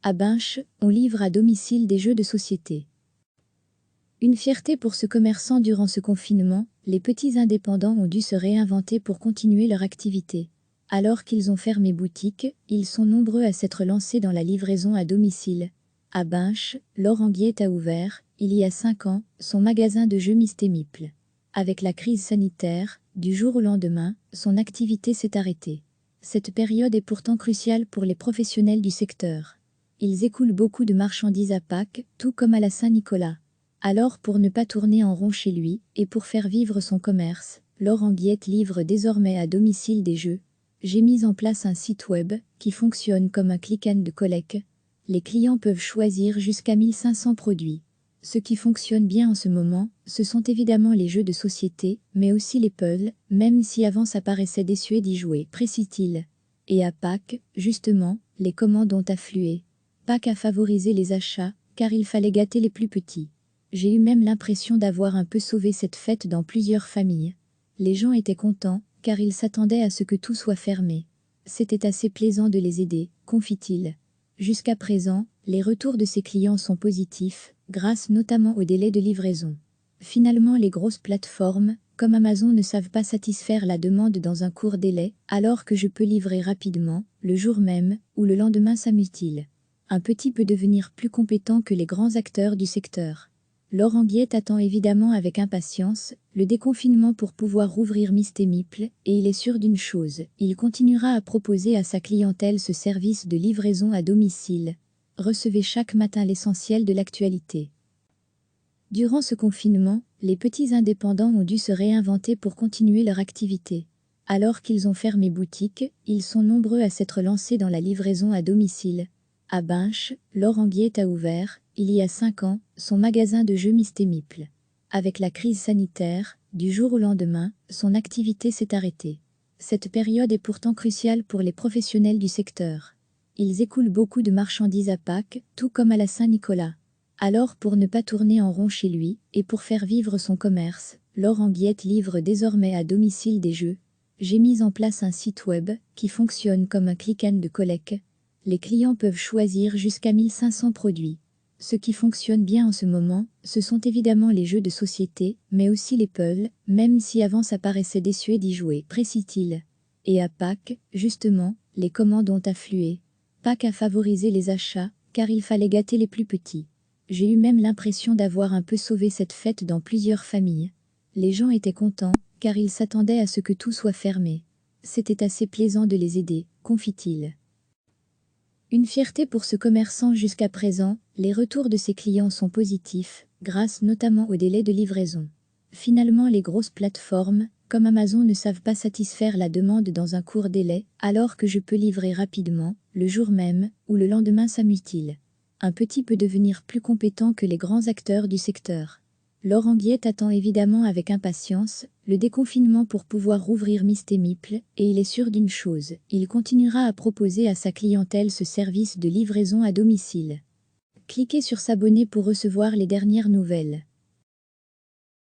À Binche, on livre à domicile des jeux de société. Une fierté pour ce commerçant durant ce confinement, les petits indépendants ont dû se réinventer pour continuer leur activité. Alors qu'ils ont fermé boutique, ils sont nombreux à s'être lancés dans la livraison à domicile. À Binche, Laure Anguiette a ouvert, il y a 5 ans, son magasin de jeux Mistémiple. Avec la crise sanitaire, du jour au lendemain, son activité s'est arrêtée. Cette période est pourtant cruciale pour les professionnels du secteur. Ils écoulent beaucoup de marchandises à Pâques, tout comme à la Saint-Nicolas. Alors pour ne pas tourner en rond chez lui, et pour faire vivre son commerce, Laure Anguiette livre désormais à domicile des jeux. J'ai mis en place un site web, qui fonctionne comme un click and collect. Les clients peuvent choisir jusqu'à 1500 produits. Ce qui fonctionne bien en ce moment, ce sont évidemment les jeux de société, mais aussi les puzzles, même si avant ça paraissait désuet d'y jouer, précise-t-il. Et à Pâques, justement, les commandes ont afflué. Pâques a favorisé les achats, car il fallait gâter les plus petits. J'ai eu même l'impression d'avoir un peu sauvé cette fête dans plusieurs familles. Les gens étaient contents, car ils s'attendaient à ce que tout soit fermé. C'était assez plaisant de les aider, confie-t-il. Jusqu'à présent, les retours de ses clients sont positifs, grâce notamment au délai de livraison. Finalement, les grosses plateformes, comme Amazon, ne savent pas satisfaire la demande dans un court délai, alors que je peux livrer rapidement, le jour même, ou le lendemain, s'amuse-t-il. Un petit peut devenir plus compétent que les grands acteurs du secteur. Laure Anguiette attend évidemment avec impatience le déconfinement pour pouvoir rouvrir Mistémiple, et il est sûr d'une chose, il continuera à proposer à sa clientèle ce service de livraison à domicile. Recevez chaque matin l'essentiel de l'actualité. Durant ce confinement, les petits indépendants ont dû se réinventer pour continuer leur activité. Alors qu'ils ont fermé boutique, ils sont nombreux à s'être lancés dans la livraison à domicile. À Binche, Laure Anguiette a ouvert, il y a 5 ans, son magasin de jeux Mistémiple. Avec la crise sanitaire, du jour au lendemain, son activité s'est arrêtée. Cette période est pourtant cruciale pour les professionnels du secteur. Ils écoulent beaucoup de marchandises à Pâques, tout comme à la Saint-Nicolas. Alors pour ne pas tourner en rond chez lui, et pour faire vivre son commerce, Laure Anguiette livre désormais à domicile des jeux. J'ai mis en place un site web, qui fonctionne comme un click and collect. Les clients peuvent choisir jusqu'à 1500 produits. Ce qui fonctionne bien en ce moment, ce sont évidemment les jeux de société, mais aussi les puzzles, même si avant ça paraissait désuet d'y jouer, précise-t-il. Et à Pâques, justement, les commandes ont afflué. Pâques a favorisé les achats, car il fallait gâter les plus petits. J'ai eu même l'impression d'avoir un peu sauvé cette fête dans plusieurs familles. Les gens étaient contents, car ils s'attendaient à ce que tout soit fermé. C'était assez plaisant de les aider, confie-t-il. Une fierté pour ce commerçant jusqu'à présent, les retours de ses clients sont positifs, grâce notamment au délai de livraison. Finalement, les grosses plateformes, comme Amazon, ne savent pas satisfaire la demande dans un court délai, alors que je peux livrer rapidement, le jour même, ou le lendemain, s'amuse-t-il. Un petit peut devenir plus compétent que les grands acteurs du secteur. Laure Anguiette attend évidemment avec impatience le déconfinement pour pouvoir rouvrir Mistémiple, et il est sûr d'une chose, il continuera à proposer à sa clientèle ce service de livraison à domicile. Cliquez sur s'abonner pour recevoir les dernières nouvelles.